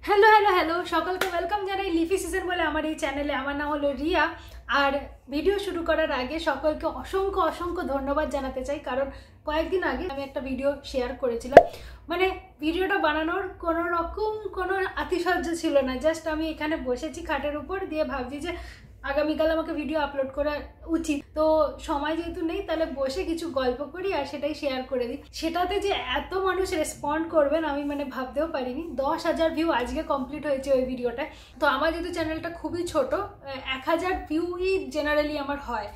Hello hello hello সকলকে welcome জানাই leafy season বলে আমার এই চ্যানেলে। আমার নাম হলো রিয়া। আর ভিডিও শুরু করার আগে সকলকে অসংখ্য অসংখ্য ধন্যবাদ জানাতে চাই, কারণ কয়েকদিন আগে আমি একটা ভিডিও শেয়ার করেছিলাম। মানে ভিডিওটা বানানোর কোনো রকম কোনো আতিশয্য ছিল না, জাস্ট আমি এখানে বসেছি খাটের উপর দিয়ে ভাবছি যে আগামীকাল আমাকে ভিডিও আপলোড করা উচিত, তো সময় যেহেতু নেই তাহলে বসে কিছু গল্প করি আর সেটাই শেয়ার করে দিই। সেটাতে যে এত মানুষ রেসপন্ড করবেন আমি ভাবতেও পারিনি। 10,000 ভিউ আজকে কমপ্লিট হয়েছে ওই ভিডিওটায়। তো আমার যেহেতু চ্যানেলটা খুবই ছোট, 1,000 ভিউই জেনারেলি আমার হয়,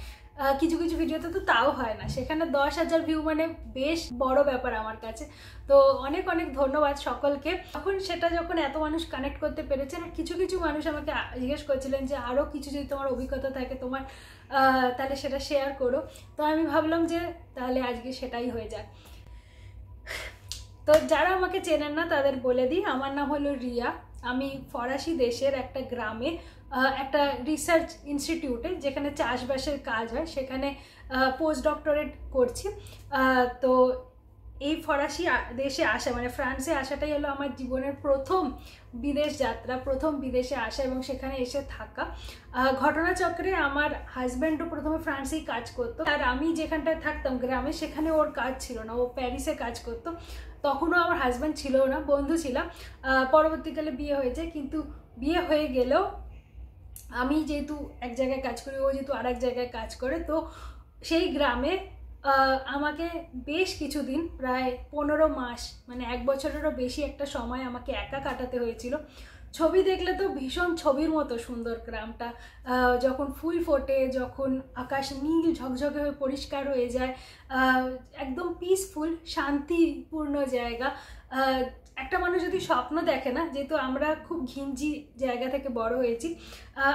কিছু কিছু ভিডিওতে তো তাও হয় না, সেখানে 10,000 ভিউ বেশ বড় ব্যাপার আমার কাছে। তো অনেক অনেক ধন্যবাদ সকলকে। যখন এত মানুষ কানেক্ট করতে পেরেছেন, আর কিছু কিছু মানুষ আমাকে জিজ্ঞেস করছিলেন যে আরও কিছু যদি তোমার অভিজ্ঞতা থাকে তোমার, তাহলে সেটা শেয়ার করো। তো আমি ভাবলাম যে তাহলে আজকে সেটাই হয়ে যায়। তো যারা আমাকে চেনেন না তাদের বলে দিই, আমার নাম হলো রিয়া। আমি ফরাসি দেশের একটা গ্রামে একটা রিসার্চ ইনস্টিটিউটে, যেখানে চাষবাসের কাজ হয়, সেখানে পোস্ট ডক্টরেট করছি। তো এই ফরাসি দেশে আসা ফ্রান্সে আসাটাই হলো আমার জীবনের প্রথম বিদেশ যাত্রা, প্রথম বিদেশে আসা এবং সেখানে এসে থাকা। ঘটনাচক্রে আমার হাজব্যান্ডও প্রথমে ফ্রান্সেই কাজ করতো, আর আমি যেখানটায় থাকতাম গ্রামে, সেখানে ওর কাজ ছিল না, ও প্যারিসে কাজ করতো। তখনও আমার হাজব্যান্ড ছিল না, বন্ধু ছিলাম। পরবর্তীকালে বিয়ে হয়েছে, কিন্তু বিয়ে হয়ে গেলেও আমি যেহেতু এক জায়গায় কাজ করি, ও যেহেতু আর এক জায়গায় কাজ করে, তো সেই গ্রামে আমাকে বেশ কিছুদিন, প্রায় 15 মাস, 1 বছরেরও বেশি একটা সময় আমাকে একা কাটাতে হয়েছিল। ছবি দেখলে তো ভীষণ ছবির মতো সুন্দর গ্রামটা, যখন ফুল ফোটে, যখন আকাশ নীল ঝকঝকে হয়ে পরিষ্কার হয়ে যায়, একদম পিসফুল শান্তিপূর্ণ জায়গা। একটা মানুষ যদি স্বপ্ন দেখে না, যেহেতু আমরা খুব ঘিঞ্জি জায়গা থেকে বড় হয়েছি,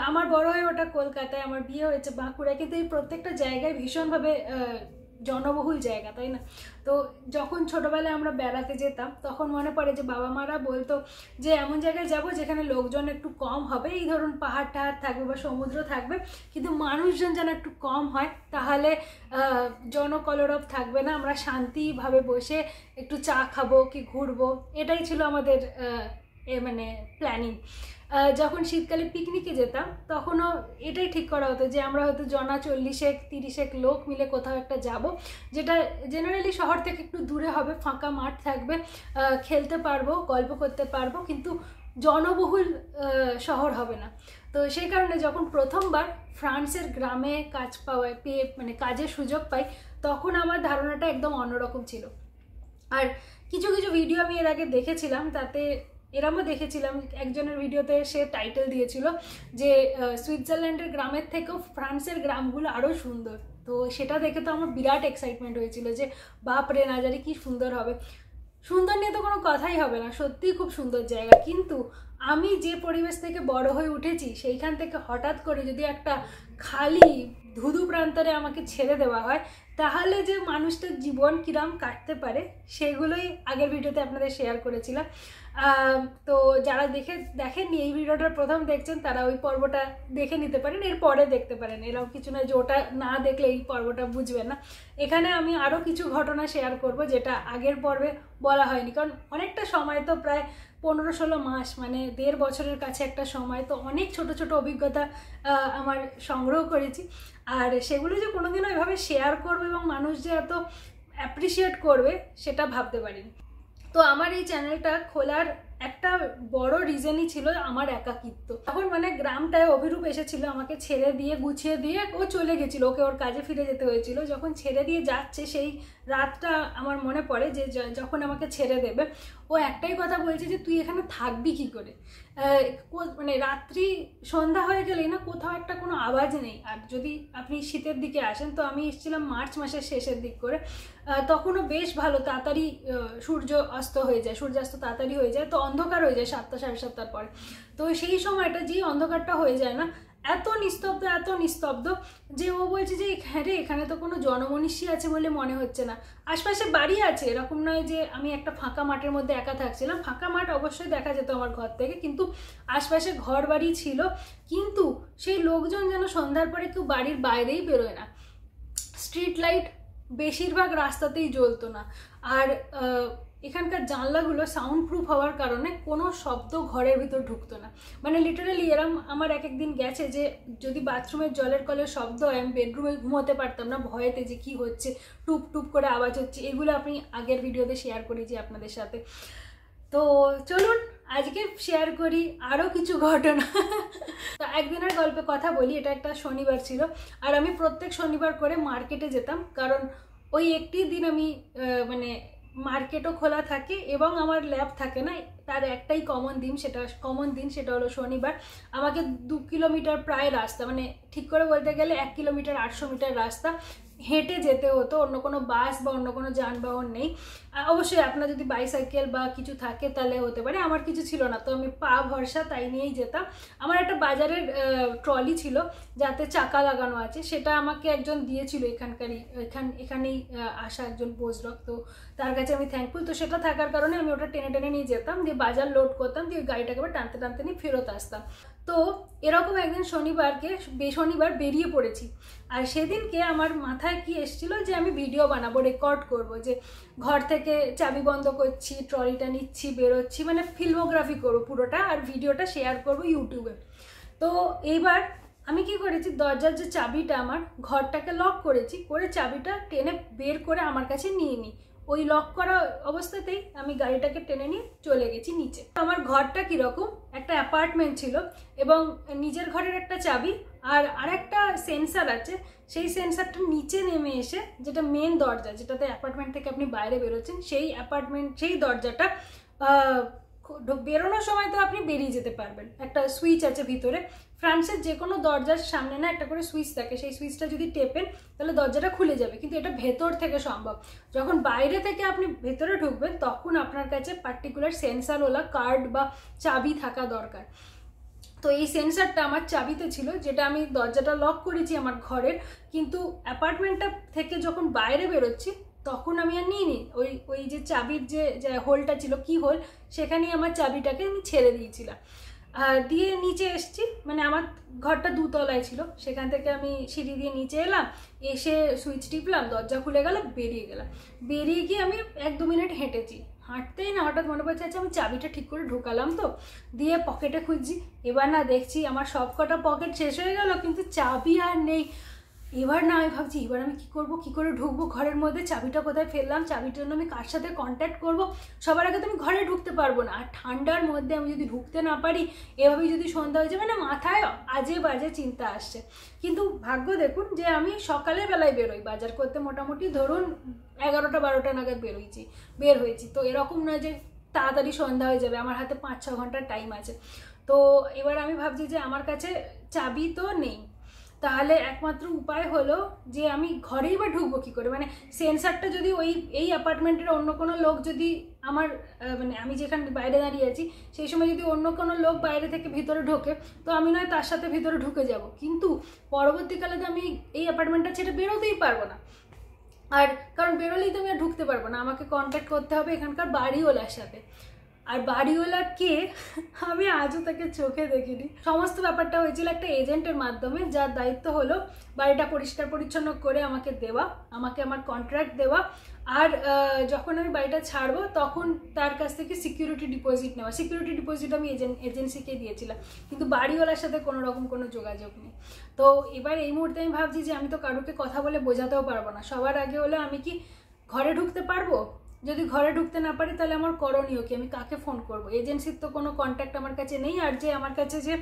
আমার বড় হয়ে ওটা কলকাতায়, আমার বিয়ে হয়েছে বাঁকুড়ায়, কিন্তু এই প্রত্যেকটা জায়গায় ভীষণভাবে জনবহুল জায়গা, তাই না? তো যখন ছোটবেলায় আমরা বেড়াতে যেতাম, তখন মনে পড়ে যে বাবা মারা বলতো যে এমন জায়গায় যাব যেখানে লোকজন একটু কম হবে, এই ধরুন পাহাড় টাহাড় থাকবে বা সমুদ্র থাকবে, কিন্তু মানুষজন যেন একটু কম হয়, তাহলে জনকলরব থাকবে না, আমরা শান্তিভাবে বসে একটু চা খাবো কি ঘুরবো, এটাই ছিল আমাদের প্ল্যানিং। যখন শীতকালে পিকনিকে যেতাম, তখনও এটাই ঠিক করা হতো যে আমরা হয়তো জনা 40-30 লোক মিলে কোথাও একটা যাব, যেটা জেনারেলি শহর থেকে একটু দূরে হবে, ফাঁকা মাঠ থাকবে, খেলতে পারবো, গল্প করতে পারবো, কিন্তু জনবহুল শহর হবে না। তো সেই কারণে যখন প্রথমবার ফ্রান্সের গ্রামে কাজ পেয়ে কাজের সুযোগ পাই, তখন আমার ধারণাটা একদম অন্যরকম ছিল। আর কিছু কিছু ভিডিও আমি এর আগে দেখেছিলাম, তাতে এরমও দেখেছিলাম একজনের ভিডিওতে সে টাইটেল দিয়েছিল যে সুইজারল্যান্ডের গ্রামের থেকেও ফ্রান্সের গ্রামগুলো আরও সুন্দর। তো সেটা দেখে তো আমার বিরাট এক্সাইটমেন্ট হয়েছিল যে বাপ রে, না জানি কি সুন্দর হবে। সুন্দর নিয়ে তো কোনো কথাই হবে না, সত্যিই খুব সুন্দর জায়গা, কিন্তু আমি যে পরিবেশ থেকে বড় হয়ে উঠেছি, সেইখান থেকে হঠাৎ করে যদি একটা খালি ধুধু প্রান্তরে আমাকে ছেড়ে দেওয়া হয়, তাহলে যে মানুষটার জীবন কিরম কাটতে পারে, সেগুলোই আগের ভিডিওতে আপনাদের শেয়ার করেছিলাম। তো যারা দেখেননি, এই ভিডিওটার প্রথম দেখছেন, তারা ওই পর্বটা দেখে নিতে পারেন, এরপরে দেখতে পারেন। এরকম কিছু না যে ওটা না দেখলে এই পর্বটা বুঝবেন না। এখানে আমি আরও কিছু ঘটনা শেয়ার করব যেটা আগের পর্বে বলা হয়নি, কারণ অনেকটা সময় তো, প্রায় 15-16 মাস, 1.5 বছরের কাছে একটা সময়, তো অনেক ছোট ছোট অভিজ্ঞতা আমার সংগ্রহ করেছি। আর সেগুলো যে কোনোদিনও এভাবে শেয়ার করবে এবং মানুষ যে এত অ্যাপ্রিসিয়েট করবে, সেটা ভাবতে পারিনি। তো আমার এই চ্যানেলটা খোলার একটা বড় রিজনই ছিল আমার একাকিত্ব। তখন গ্রামটায় অভিরূপ এসেছিল, আমাকে ছেড়ে দিয়ে গুছিয়ে দিয়ে ও চলে গেছিল, ওকে ওর কাজে ফিরে যেতে হয়েছিল। যখন ছেড়ে দিয়ে যাচ্ছে, সেই রাতটা আমার মনে পড়ে যে যখন আমাকে ছেড়ে দেবে, ও একটাই কথা বলছে যে তুই এখানে থাকবি কি করে। রাত্রি সন্ধ্যা হয়ে গেলেই না, কোথাও একটা কোনো আওয়াজ নেই। আর যদি আপনি শীতের দিকে আসেন, তো আমি এসেছিলাম মার্চ মাসের শেষের দিক করে, তখনও বেশ ভালো তাড়াতাড়ি সূর্যাস্ত তাড়াতাড়ি হয়ে যায়, তো অন্ধকার হয়ে যায় 7টা-7:30 পরে। তো সেই সময়টা যে অন্ধকারটা হয়ে যায় না, এত নিস্তব্ধ যে ও বলছে যে হ্যাঁ রে, এখানে তো কোনো জনমনীষী আছে বলে মনে হচ্ছে না। আশপাশে বাড়ি আছে, এরকম নয় যে আমি একটা ফাঁকা মাঠের মধ্যে একা থাকছিলাম। ফাঁকা মাঠ অবশ্যই দেখা যেত আমার ঘর থেকে, কিন্তু আশপাশে ঘর বাড়ি ছিল, কিন্তু সেই লোকজন যেন সন্ধ্যার পরে কেউ বাড়ির বাইরেই বেরোয় না। স্ট্রিট লাইট বেশিরভাগ রাস্তাতেই জ্বলতো না। আর এখানকার জানলাগুলো সাউন্ড প্রুফ হওয়ার কারণে কোনো শব্দ ঘরের ভিতর ঢুকতো না। মানে লিটারালি এরম আমার এক একদিন গেছে যে যদি বাথরুমের জলের কলের শব্দ হয় আমি বেডরুমে ঘুমোতে পারতাম না ভয়েতে, যে কি হচ্ছে, টুপ টুপ করে আওয়াজ হচ্ছে। এগুলো আমি আগের ভিডিওতে শেয়ার করেছি আপনাদের সাথে। তো চলুন আজকে শেয়ার করি আরও কিছু ঘটনা। তো একদিনের গল্পে কথা বলি। এটা একটা শনিবার ছিল, আর আমি প্রত্যেক শনিবার করে মার্কেটে যেতাম, কারণ ওই একটি দিন আমি মানে মার্কেটও খোলা থাকে এবং আমার ল্যাব থাকে না। তার একটাই কমন দিন, সেটা হলো শনিবার। আমাকে 2 কিলোমিটার প্রায় রাস্তা, মানে ঠিক করে বলতে গেলে 1 কিলোমিটার 800 মিটার রাস্তা হেঁটে যেতে হতো। অন্য কোনো বাস বা অন্য কোনো যানবাহন নেই। অবশ্যই আপনার যদি বাইসাইকেল বা কিছু থাকে তাহলে হতে পারে, আমার কিছু ছিল না, তো আমি পা ভরসা তাই নিয়েই যেতাম। আমার একটা বাজারের ট্রলি ছিল যাতে চাকা লাগানো আছে, সেটা আমাকে একজন দিয়েছিল এখানেই আসা একজন পোস্টডক, তো তার কাছে আমি থ্যাঙ্কফুল। তো সেটা থাকার কারণে আমি ওটা টেনে টেনে নিয়ে যেতাম, দিয়ে বাজার লোড করতাম, দিয়ে গাড়িটাকে আবার টানতে টানতে নিয়ে ফেরত আসতাম। তো এরকম একদিন শনিবার বেরিয়ে পড়েছি, আর সেদিনকে আমার মাথায় কি এসেছিল যে আমি ভিডিও বানাবো, রেকর্ড করব, যে ঘর থেকে চাবি বন্ধ করছি, ট্রলিটা নিচ্ছি, বেরোচ্ছি, মানে ফিল্মোগ্রাফি করবো পুরোটা, আর ভিডিওটা শেয়ার করব ইউটিউবে। তো এইবার আমি কি করেছি, দরজার যে চাবিটা, আমার ঘরটাকে লক করেছি, করে চাবিটা টেনে বের করে আমার কাছে নিয়ে নিই। ওই লক করা অবস্থাতেই আমি গাড়িটাকে টেনে নিয়ে চলে গেছি নিচে। আমার ঘরটা কীরকম, একটা অ্যাপার্টমেন্ট ছিল এবং নিজের ঘরের একটা চাবি আর আরেকটা সেন্সার আছে, সেই সেন্সারটা নিচে নেমে এসে, যেটা মেন দরজা, যেটাতে অ্যাপার্টমেন্ট থেকে আপনি বাইরে বেরোচ্ছেন, সেই দরজাটা বেরোনোর সময় তো আপনি বেরিয়ে যেতে পারবেন। একটা সুইচ আছে ভিতরে, ফ্রান্সের যে কোনো দরজার সামনে না একটা করে সুইচ থাকে, সেই সুইচটা যদি টেপেন তাহলে দরজাটা খুলে যাবে, কিন্তু এটা ভেতর থেকে সম্ভব। যখন বাইরে থেকে আপনি ভেতরে ঢুকবেন তখন আপনার কাছে পার্টিকুলার সেন্সারওয়ালা কার্ড বা চাবি থাকা দরকার। তো এই সেন্সারটা আমার চাবিতে ছিল, যেটা আমি দরজাটা লক করেছি আমার ঘরের, কিন্তু অ্যাপার্টমেন্টটা থেকে যখন বাইরে বেরোচ্ছি তখন আমি আর নিইনি। ওই যে চাবির যে হোলটা ছিল, কি হোল, সেখানেই আমার চাবিটাকে আমি ছেড়ে দিয়েছিলাম। দিয়ে নিচে এসছি, মানে আমার ঘরটা 2 তলায় ছিল, সেখান থেকে আমি সিঁড়ি দিয়ে নিচে এলাম, এসে সুইচ টিপলাম, দরজা খুলে গেল, বেরিয়ে গিয়ে আমি 1-2 মিনিট হেঁটেছি। হাঁটতেই না হঠাৎ মনে পড়ছে, আচ্ছা আমি চাবিটা ঠিক করে ঢোকালাম তো, দিয়ে পকেটে খুঁজছি, এবার না দেখছি আমার সব কটা পকেট শেষ হয়ে গেল, কিন্তু চাবি আর নেই। এবার না আমি ভাবছি এবার আমি কী করবো, কী করে ঢুকবো ঘরের মধ্যে, চাবিটা কোথায় ফেললাম, চাবিটার জন্য আমি কার সাথে কন্ট্যাক্ট করব। সবার আগে তো আমি ঘরে ঢুকতে পারবো না, আর ঠান্ডার মধ্যে আমি যদি ঢুকতে না পারি, এভাবেই যদি সন্ধ্যা হয়ে যাবে না, মাথায় আজে বাজে চিন্তা আসছে। কিন্তু ভাগ্য দেখুন যে আমি সকালের বেলায় বেরোই বাজার করতে, মোটামুটি ধরুন 11টা-12টা নাগাদ বের হয়েছি। তো এরকম নয় যে তাড়াতাড়ি সন্ধ্যা হয়ে যাবে, আমার হাতে 5-6 ঘন্টার টাইম আছে। তো এবার আমি ভাবছি যে আমার কাছে চাবি তো নেই, তাহলে একমাত্র উপায় হলো যে আমি ঘরেই বা ঢুকবো কী করে। মানে সেন্সারটা যদি এই অ্যাপার্টমেন্টের অন্য কোনো লোক যদি আমার মানে আমি যেখানে বাইরে দাঁড়িয়ে আছি সেই সময় যদি অন্য কোনো লোক বাইরে থেকে ভিতরে ঢোকে, তো আমি নয় তার সাথে ভিতরে ঢুকে যাব, কিন্তু পরবর্তীকালে তো আমি এই অ্যাপার্টমেন্টটা ছেড়ে বেরোতেই পারবো না। আর কারণ বেরোলেই তো আমি আর ঢুকতে পারবো না, আমাকে কন্ট্যাক্ট করতে হবে এখানকার বাড়িওয়ালার সাথে। আর বাড়িওয়ালা কে আমি আজও তাকে চোখে দেখিনি। সমস্ত ব্যাপারটা হয়েছিল একটা এজেন্টের মাধ্যমে, যার দায়িত্ব হলো বাড়িটা পরিষ্কার পরিচ্ছন্ন করে আমাকে দেওয়া, আমাকে আমার কন্ট্রাক্ট দেওয়া, আর যখন আমি বাড়িটা ছাড়বো তখন তার কাছ থেকে সিকিউরিটি ডিপোজিট নেওয়া। সিকিউরিটি ডিপোজিট আমি এজেন্সিকে দিয়েছিলাম, কিন্তু বাড়িওয়ালার সাথে কোনো রকম কোনো যোগাযোগ নেই। তো এবার এই মুহূর্তে আমি ভাবছি যে আমি তো কারোকে কথা বলে বোঝাতেও পারবো না। সবার আগে হলো আমি কি ঘরে ঢুকতে পারবো? যদি ঘরে ঢুকতে না পারি তাহলে আমার করণীয় কি, আমি কাকে ফোন করব? এজেন্সির তো কোনো কন্ট্যাক্ট আমার কাছে নেই, আর যে আমার কাছে যে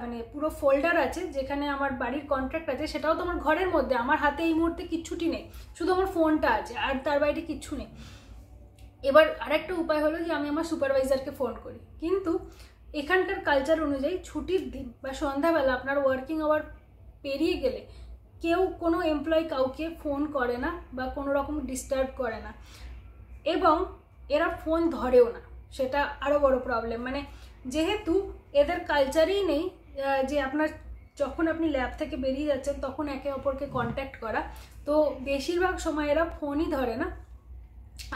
মানে পুরো ফোল্ডার আছে যেখানে আমার বাড়ির কন্ট্রাক্ট আছে সেটাও তো আমার ঘরের মধ্যে, আমার হাতে এই মুহূর্তে কিচ্ছুটি নেই, শুধু আমার ফোনটা আছে, আর তার বাইরে কিচ্ছু নেই। এবার আরেকটা উপায় হলো যে আমি আমার সুপারভাইজারকে ফোন করি, কিন্তু এখানকার কালচার অনুযায়ী ছুটির দিন বা সন্ধ্যাবেলা আপনার ওয়ার্কিং আওয়ার পেরিয়ে গেলে কেউ কোনো এমপ্লয়ি কাউকে ফোন করে না বা কোনো রকম ডিস্টার্ব করে না, এবং এরা ফোন ধরেও না, সেটা আরও বড় প্রবলেম। মানে যেহেতু এদের কালচারেই নেই যে আপনার যখন আপনি ল্যাব থেকে বেরিয়ে যাচ্ছেন তখন একে অপরকে কন্ট্যাক্ট করা, তো বেশিরভাগ সময় এরা ফোনই ধরে না।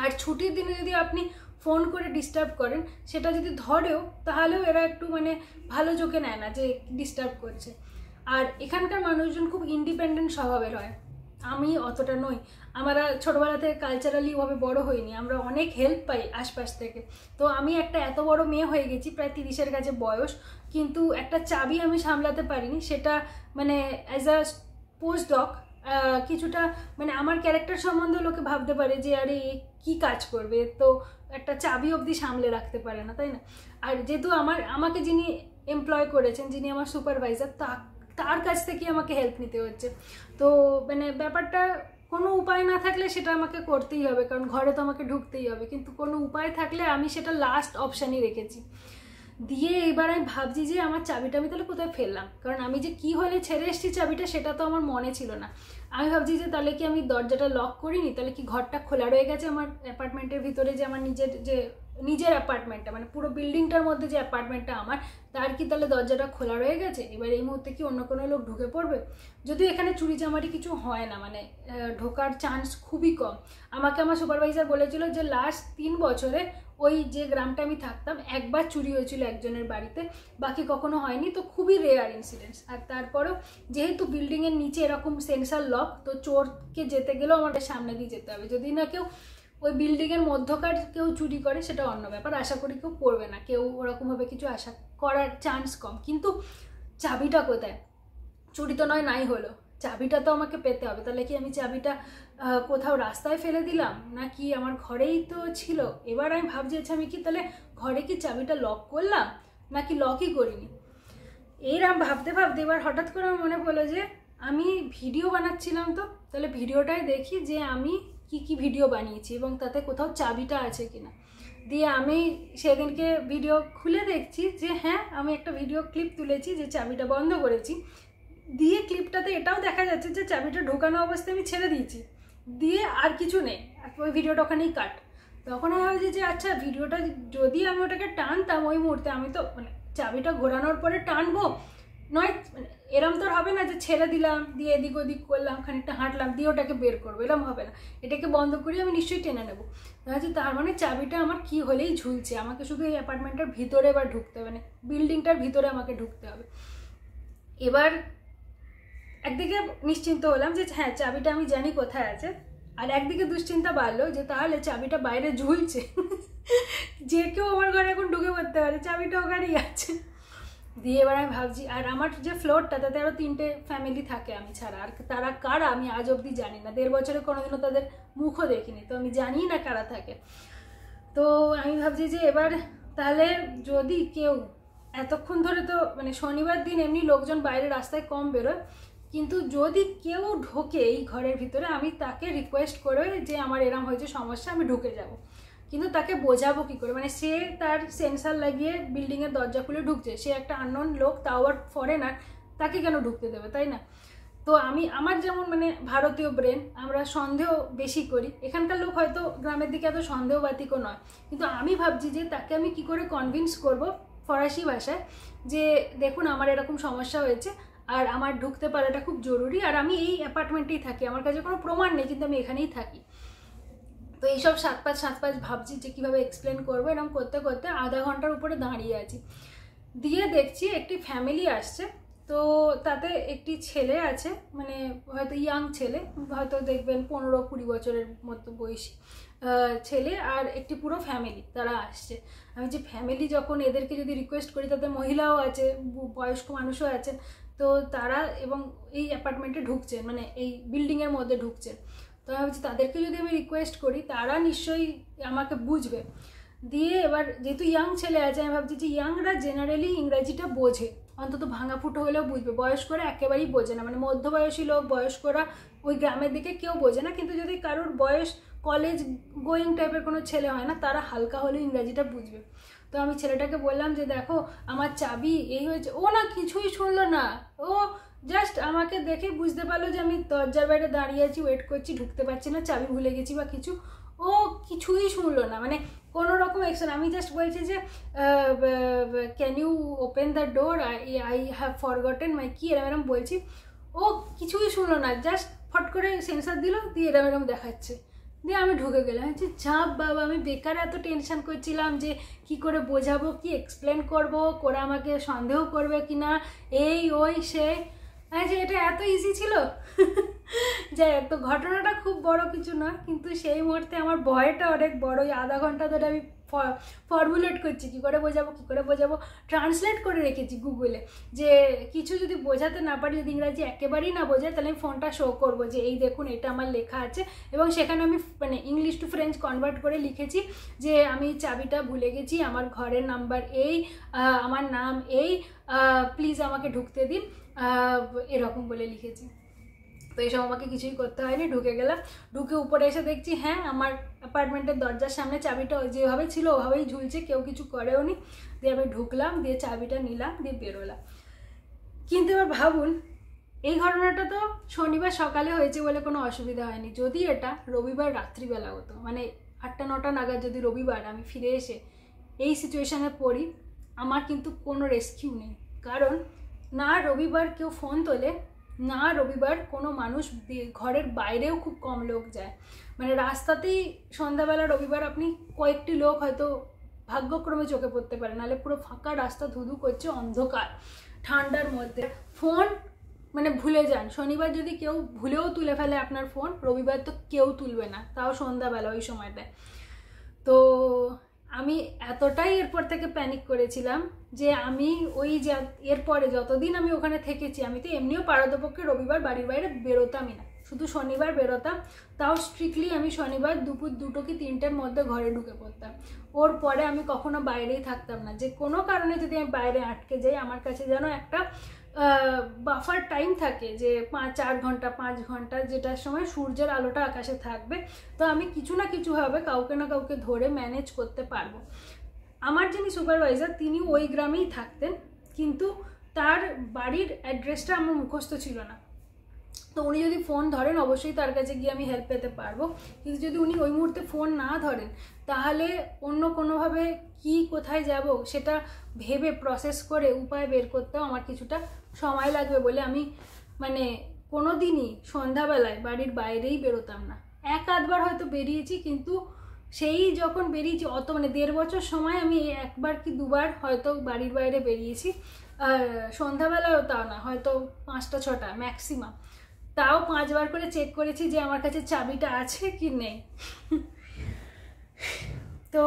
আর ছুটির দিনে যদি আপনি ফোন করে ডিস্টার্ব করেন, সেটা যদি ধরেও তাহলেও এরা একটু মানে ভালো চোখে নেয় না যে ডিস্টার্ব করছে। আর এখানকার মানুষজন খুব ইন্ডিপেন্ডেন্ট স্বভাবের হয়, আমি অতটা নই, আমরা ছোটবেলা থেকে কালচারালি ওভাবে বড় হইনি, আমরা অনেক হেল্প পাই আশপাশ থেকে। তো আমি একটা এত বড় মেয়ে হয়ে গেছি, প্রায় 30-এর কাছে বয়স, কিন্তু একটা চাবি আমি সামলাতে পারিনি। সেটা মানে অ্যাজ আ পোস্ট ডক কিছুটা মানে আমার ক্যারেক্টার সম্বন্ধে লোকে ভাবতে পারে যে আরে কি কাজ করবে, তো একটা চাবি অবধি সামলে রাখতে পারে না, তাই না? আর যেহেতু আমাকে যিনি এমপ্লয় করেছেন, যিনি আমার সুপারভাইজার, তার কাছ থেকে আমাকে হেল্প নিতে হচ্ছে। তো মানে ব্যাপারটা কোনো উপায় না থাকলে সেটা আমাকে করতেই হবে, কারণ ঘরে তো আমাকে ঢুকতেই হবে, কিন্তু কোনো উপায় থাকলে আমি সেটা লাস্ট অপশানই রেখেছি। দিয়ে এবার আমি ভাবছি যে আমার চাবিটা আমি তাহলে কোথায় ফেললাম, কারণ আমি যে কি হলে ছেড়ে এসেছি চাবিটা সেটা তো আমার মনে ছিল না। আমি ভাবছি যে তাহলে কি আমি দরজাটা লক করিনি, তাহলে কি ঘরটা খোলা রয়ে গেছে আমার অ্যাপার্টমেন্টের ভিতরে, যে আমার নিজের অ্যাপার্টমেন্টটা, মানে পুরো বিল্ডিংটার মধ্যে যে অ্যাপার্টমেন্টটা আমার, তার কি তাহলে দরজাটা খোলা রয়ে গেছে? এবার এই মুহূর্তে কি অন্য কোনো লোক ঢুকে পড়বে? যদিও এখানে চুরি চামারি কিছু হয় না, মানে ঢোকার চান্স খুবই কম। আমাকে আমার সুপারভাইজার বলেছিল যে লাস্ট 3 বছরে ওই যে গ্রামটা আমি থাকতাম একবার চুরি হয়েছিল একজনের বাড়িতে, বাকি কখনো হয়নি, তো খুবই রেয়ার ইনসিডেন্টস। আর তারপরেও যেহেতু বিল্ডিংয়ের নিচে এরকম সেন্সার লক, তো চোরকে যেতে গেলেও আমাদের সামনে দিয়ে যেতে হবে। যদি না কেউ ওই বিল্ডিংয়ের মধ্যকার কেউ চুরি করে সেটা অন্য ব্যাপার, আশা করি কেউ করবে না, কেউ ওরকমভাবে কিছু আশা করার চান্স কম। কিন্তু চাবিটা কোথায়? চুরি তো নয় নাই হলো, চাবিটা তো আমাকে পেতে হবে। তাহলে কি আমি চাবিটা কোথাও রাস্তায় ফেলে দিলাম, নাকি আমার ঘরেই তো ছিল? এবার আমি ভাবছি আচ্ছা আমি কি তাহলে ঘরে কি চাবিটা লক করলাম, নাকি লকই করিনি? এরম ভাবতে ভাবতে এবার হঠাৎ করে আমার মনে পড়লো যে আমি ভিডিও বানাচ্ছিলাম, তো তাহলে ভিডিওটাই দেখি যে আমি কি ভিডিও বানিয়েছি এবং তাতে কোথাও চাবিটা আছে কিনা। দিয়ে আমি সেদিনকে ভিডিও খুলে দেখছি যে হ্যাঁ, আমি একটা ভিডিও ক্লিপ তুলেছি যে চাবিটা বন্ধ করেছি। দিয়ে ক্লিপটাতে এটাও দেখা যাচ্ছে যে চাবিটা ঢোকানো অবস্থায় আমি ছেড়ে দিয়েছি, দিয়ে আর কিছু নেই, ওই ভিডিওটা ওখানেই কাট। তখন আমি ভাবছি যে আচ্ছা ভিডিওটা যদি আমি ওটাকে টানতাম ওই মুহূর্তে, আমি তো মানে চাবিটা ঘোরানোর পরে টানবো নয়, মানে এরম তো হবে না যে ছেড়ে দিলাম দিয়ে এদিক ওদিক করলাম, খানিকটা হাঁটলাম দিয়ে ওটাকে বের করবো, এরম হবে না। এটাকে বন্ধ করে আমি নিশ্চয়ই টেনে নেবো। ভাবছি তার মানে চাবিটা আমার কি হলেই ঝুলছে, আমাকে শুধু এই অ্যাপার্টমেন্টের ভিতরে এবার ঢুকতে হবে, মানে বিল্ডিংটার ভিতরে আমাকে ঢুকতে হবে। এবার একদিকে নিশ্চিন্ত হলাম যে হ্যাঁ চাবিটা আমি জানি কোথায় আছে, আর একদিকে দুশ্চিন্তা বাড়লো যে তাহলে চাবিটা বাইরে ঝুলছে, যে কেউ আমার ঘরে এখন ঢুকে পড়তে পারে, চাবিটা ওখানেই আছে। দিয়ে এবার আমি ভাবছি, আর আমার যে ফ্লোরটা তাতে আরও 3টে ফ্যামিলি থাকে আমি ছাড়া, আর তারা কারা আমি আজ অবধি জানি না, 1.5 বছরে কোনোদিনও তাদের মুখও দেখিনি, তো আমি জানি না কারা থাকে। তো আমি ভাবছি যে এবার তাহলে যদি কেউ এতক্ষণ ধরে, তো মানে শনিবার দিন এমনি লোকজন বাইরে রাস্তায় কম বেরোয়, কিন্তু যদি কেউ ঢোকে এই ঘরের ভিতরে, আমি তাকে রিকোয়েস্ট করে যে আমার এরম হয়েছে সমস্যা, আমি ঢুকে যাব। কিন্তু তাকে বোঝাবো কী করে, মানে সে তার সেন্সার লাগিয়ে বিল্ডিংয়ের দরজা খুলে ঢুকছে, সে একটা আননোন লোক, তাও আর ফরেনার, তাকে কেন ঢুকতে দেবে, তাই না? তো আমার যেমন মানে ভারতীয় ব্রেন, আমরা সন্দেহ বেশি করি, এখানকার লোক হয়তো গ্রামের দিকে এত সন্দেহবাতিকও নয়, কিন্তু আমি ভাবছি যে তাকে আমি কি করে কনভিন্স করব ফরাসি ভাষায় যে দেখুন আমার এরকম সমস্যা হয়েছে আর আমার ঢুকতে পারাটা খুব জরুরি, আর আমি এই অ্যাপার্টমেন্টেই থাকি, আমার কাছে কোনো প্রমাণ নেই কিন্তু আমি এখানেই থাকি। তো এইসব 7-5 ভাবছি যে কীভাবে এক্সপ্লেন করবো। এরকম করতে করতে আধা ঘন্টার উপরে দাঁড়িয়ে আছি, দিয়ে দেখছি একটি ফ্যামিলি আসছে। তো তাতে একটি ছেলে আছে, মানে হয়তো ইয়াং ছেলে, হয়তো দেখবেন 15-20 বছরের মতো বয়সী ছেলে, আর একটি পুরো ফ্যামিলি তারা আসছে। আমি যে ফ্যামিলি যখন এদেরকে যদি রিকোয়েস্ট করি, তাতে মহিলাও আছে, বয়স্ক মানুষও আছেন, তো তারা এবং এই অ্যাপার্টমেন্টে ঢুকছেন, মানে এই বিল্ডিংয়ের মধ্যে ঢুকছেন। তো আমি ভাবছি তাদেরকে যদি আমি রিকোয়েস্ট করি তারা নিশ্চয়ই আমাকে বুঝবে। দিয়ে এবার যেহেতু ইয়াং ছেলে আছে, আমি ভাবছি যে ইয়াংরা জেনারেলি ইংরাজিটা বোঝে, অন্তত ভাঙা ফুটো হলেও বুঝবে, বয়স্করা একেবারেই বোঝে না, মানে মধ্যবয়সী লোক, বয়স্করা ওই গ্রামের দিকে কেউ বোঝে না, কিন্তু যদি কারোর বয়স কলেজ গোয়িং টাইপের কোনো ছেলে হয় না, তারা হালকা হলেও ইংরাজিটা বুঝবে। তো আমি ছেলেটাকে বললাম যে দেখো আমার চাবি এই হয়েছে। ও না কিছুই শুনলো না, ও জাস্ট আমাকে দেখে বুঝতে পারলো যে আমি দরজার বাইরে দাঁড়িয়ে আছি, ওয়েট করছি, ঢুকতে পারছি না, চাবি ভুলে গেছি বা কিছু, ও কিছুই শুনলো না, মানে কোনো রকম অ্যাকশন। আমি জাস্ট বলছি যে can you open the door, I have forgotten my key, এরম বলছি, ও কিছুই শুনলো না, জাস্ট ফট করে সেন্সার দিল, দিয়ে এরম দেখাচ্ছে, দিয়ে আমি ঢুকে গেলাম। হচ্ছে ঝাপ বাবা, আমি বেকার এত টেনশন করছিলাম যে কি করে বোঝাবো, কি এক্সপ্লেন করবো, করে আমাকে সন্দেহ করবে কি না, এই ওই সে। আচ্ছা, এটা এত ইজি ছিল। যাই হোক, তো ঘটনাটা খুব বড় কিছু নয়, কিন্তু সেই মুহূর্তে আমার ভয়টা অনেক বড়। ওই আধা ঘন্টা ধরে আমি ফর্মুলেট করছি কী করে বোঝাবো, ট্রান্সলেট করে রেখেছি গুগলে, যে কিছু যদি বোঝাতে না পারি, যদি ইংরাজি একেবারেই না বোঝায়, তাহলে আমি ফোনটা শো করবো যে এই দেখুন এটা আমার লেখা আছে। এবং সেখানে আমি মানে ইংলিশ টু ফ্রেঞ্চ কনভার্ট করে লিখেছি যে আমি চাবিটা ভুলে গেছি, আমার ঘরের নাম্বার এই, আমার নাম এই, প্লিজ আমাকে ঢুকতে দিন, এরকম বলে লিখেছি। তো এইসব আমাকে কিছুই করতে হয়নি, ঢুকে গেলাম। ঢুকে উপরে এসে দেখছি হ্যাঁ আমার অ্যাপার্টমেন্টের দরজার সামনে চাবিটা যেভাবে ছিল ওভাবেই ঝুলছে, কেউ কিছু করেও নি। দিয়ে আমি ঢুকলাম, দিয়ে চাবিটা নিলাম, দিয়ে বেরোলাম। কিন্তু এবার ভাবুন, এই ঘটনাটা তো শনিবার সকালে হয়েছে বলে কোনো অসুবিধা হয়নি। যদি এটা রবিবার রাত্রিবেলা হতো, মানে 8টা-9টা নাগাদ যদি রবিবার আমি ফিরে এসে এই সিচুয়েশানে পড়ি, আমার কিন্তু কোনো রেস্কিউ নেই। কারণ না রবিবার কেউ ফোন তোলে, না রবিবার কোনো মানুষ ঘরের বাইরেও খুব কম লোক যায়। মানে রাস্তাতেই সন্ধ্যাবেলা রবিবার আপনি কয়েকটি লোক হয়তো ভাগ্যক্রমে চোখে পড়তে পারে, নাহলে পুরো ফাঁকা রাস্তা, ধুধু করছে, অন্ধকার, ঠান্ডার মধ্যে। ফোন মানে ভুলে যান। শনিবার যদি কেউ ভুলেও তুলে ফেলে আপনার ফোন, রবিবার তো কেউ তুলবে না, তাও সন্ধ্যাবেলা ওই সময়টায়। তো আমি এতটাই এরপর থেকে প্যানিক করেছিলাম যে আমি ওই এরপরে যতদিন আমি ওখানে থেকেছি, আমি তো এমনিও পারতপক্ষে রবিবার বাড়ির বাইরে বেরোতামই না, শুধু শনিবার বেরোতাম। তাও স্ট্রিক্টলি আমি শনিবার দুপুর 2টো কি 3টের মধ্যে ঘরে ঢুকে পড়তাম। ওর পরে আমি কখনো বাইরেই থাকতাম না। যে কোনো কারণে যদি আমি বাইরে আটকে যাই, আমার কাছে যেন একটা বাফার টাইম থাকে, যে 4 ঘন্টা 5 ঘন্টা, যেটার সময় সূর্যের আলোটা আকাশে থাকবে, তো আমি কিছু না কিছুভাবে কাউকে না কাউকে ধরে ম্যানেজ করতে পারবো। আমার যিনি সুপারভাইজার তিনি ওই গ্রামেই থাকতেন, কিন্তু তার বাড়ির অ্যাড্রেসটা আমার মুখস্থ ছিল না। তো উনি যদি ফোন ধরেন অবশ্যই তার কাছে গিয়ে আমি হেল্প পেতে পারবো। কিন্তু যদি উনি ওই মুহূর্তে ফোন না ধরেন, তাহলে অন্য কোনোভাবে কি কোথায় যাব সেটা ভেবে প্রসেস করে উপায় বের করতেও আমার কিছুটা সময় লাগবে বলে আমি মানে কোনো দিনই সন্ধ্যাবেলায় বাড়ির বাইরেই বেরোতাম না। 1-8বার হয়তো বেরিয়েছি, কিন্তু সেই যখন বেরিয়েছি অত মানে 1.5 বছর সময় আমি 1বার কি 2বার হয়তো বাড়ির বাইরে বেরিয়েছি। আর সন্ধ্যাবেলাও তাও না, হয়তো 5টা-6টা ম্যাক্সিমাম। তাও 5বার করে চেক করেছি যে আমার কাছে চাবিটা আছে কি নেই। তো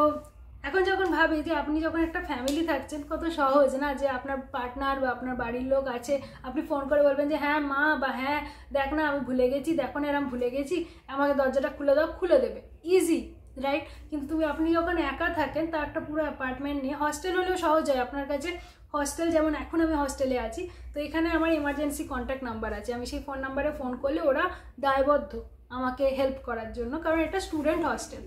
এখন যখন ভাবি যে আপনি যখন একটা ফ্যামিলি থাকছেন, কত সহজ না যে আপনার পার্টনার বা আপনার বাড়ির লোক আছে, আপনি ফোন করে বলবেন যে হ্যাঁ মা, বা হ্যাঁ দেখ না আমি ভুলে গেছি, দেখো না এরম ভুলে গেছি, আমাকে দরজাটা খুলে দাও, খুলে দেবে, ইজি, রাইট? কিন্তু আপনি যখন একা থাকেন, তা একটা পুরো অ্যাপার্টমেন্ট নিয়ে, হস্টেল হলেও সহজ হয় আপনার কাছে। হস্টেল যেমন এখন আমি হস্টেলে আছি, তো এখানে আমার এমার্জেন্সি কন্ট্যাক্ট নাম্বার আছে, আমি সেই ফোন নাম্বারে ফোন করলে ওরা দায়বদ্ধ আমাকে হেল্প করার জন্য, কারণ এটা স্টুডেন্ট হস্টেল।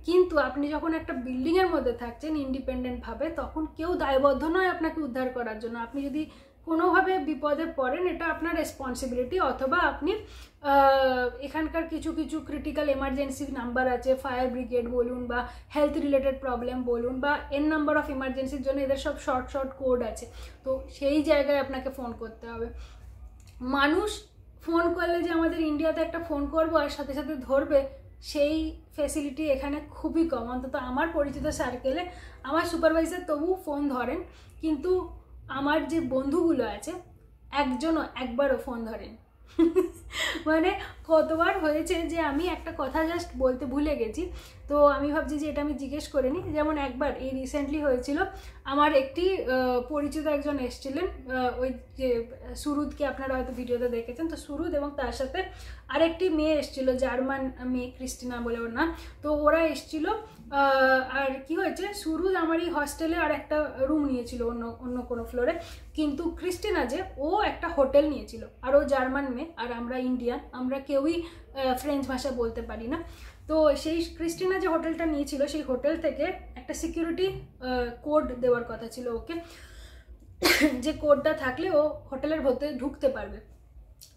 কিন্তু আপনি যখন একটা বিল্ডিংয়ের মধ্যে থাকছেন ইন্ডিপেন্ডেন্টভাবে, তখন কেউ দায়বদ্ধ নয় আপনাকে উদ্ধার করার জন্য। আপনি যদি কোনোভাবে বিপদে পড়েন, এটা আপনার রেসপন্সিবিলিটি, অথবা আপনি এখানকার কিছু কিছু ক্রিটিক্যাল এমার্জেন্সি নাম্বার আছে, ফায়ার ব্রিগেড বলুন বা হেলথ রিলেটেড প্রবলেম বলুন বা এন নাম্বার অফ এমার্জেন্সির জন্য এদের সব শর্ট শর্ট কোড আছে, তো সেই জায়গায় আপনাকে ফোন করতে হবে। মানুষ ফোন করলে যে আমাদের ইন্ডিয়াতে একটা ফোন করবো আর সাথে সাথে ধরবে, সেই ফ্যাসিলিটি এখানে খুবই কম। অন্তত আমার পরিচিত সার্কেলে আমার সুপারভাইজার তবু ফোন ধরেন, কিন্তু আমার যে বন্ধুগুলো আছে একজনও একবারও ফোন ধরেন। মানে কতবার হয়েছে যে আমি একটা কথা জাস্ট বলতে ভুলে গেছি, তো আমি ভাবছি যে এটা আমি জিজ্ঞেস করে নিই। যেমন একবার এই রিসেন্টলি হয়েছিল, আমার একটি পরিচিত একজন এসেছিলেন, ওই যে সুরুদকে আপনারা হয়তো ভিডিওতে দেখেছেন, তো সুরুদ এবং তার সাথে আরেকটি মেয়ে এসেছিলো, জার্মান মেয়ে, ক্রিস্টিনা বলে ওর নাম। তো ওরা এসেছিল, আর কি হয়েছে, সুরুদ আমার এই হস্টেলে আর একটা রুম নিয়েছিল অন্য কোনো ফ্লোরে, কিন্তু ক্রিস্টিনা যে ও একটা হোটেল নিয়েছিল, আর ও জার্মান মেয়ে আর আমরা ইন্ডিয়ান, আমরা কেউই ফ্রেঞ্চ ভাষা বলতে পারি না। তো সেই ক্রিস্টিনা যে হোটেলটা নিয়েছিল, সেই হোটেল থেকে একটা সিকিউরিটি কোড দেওয়ার কথা ছিল ওকে, যে কোডটা থাকলে ও হোটেলের ভেতরে ঢুকতে পারবে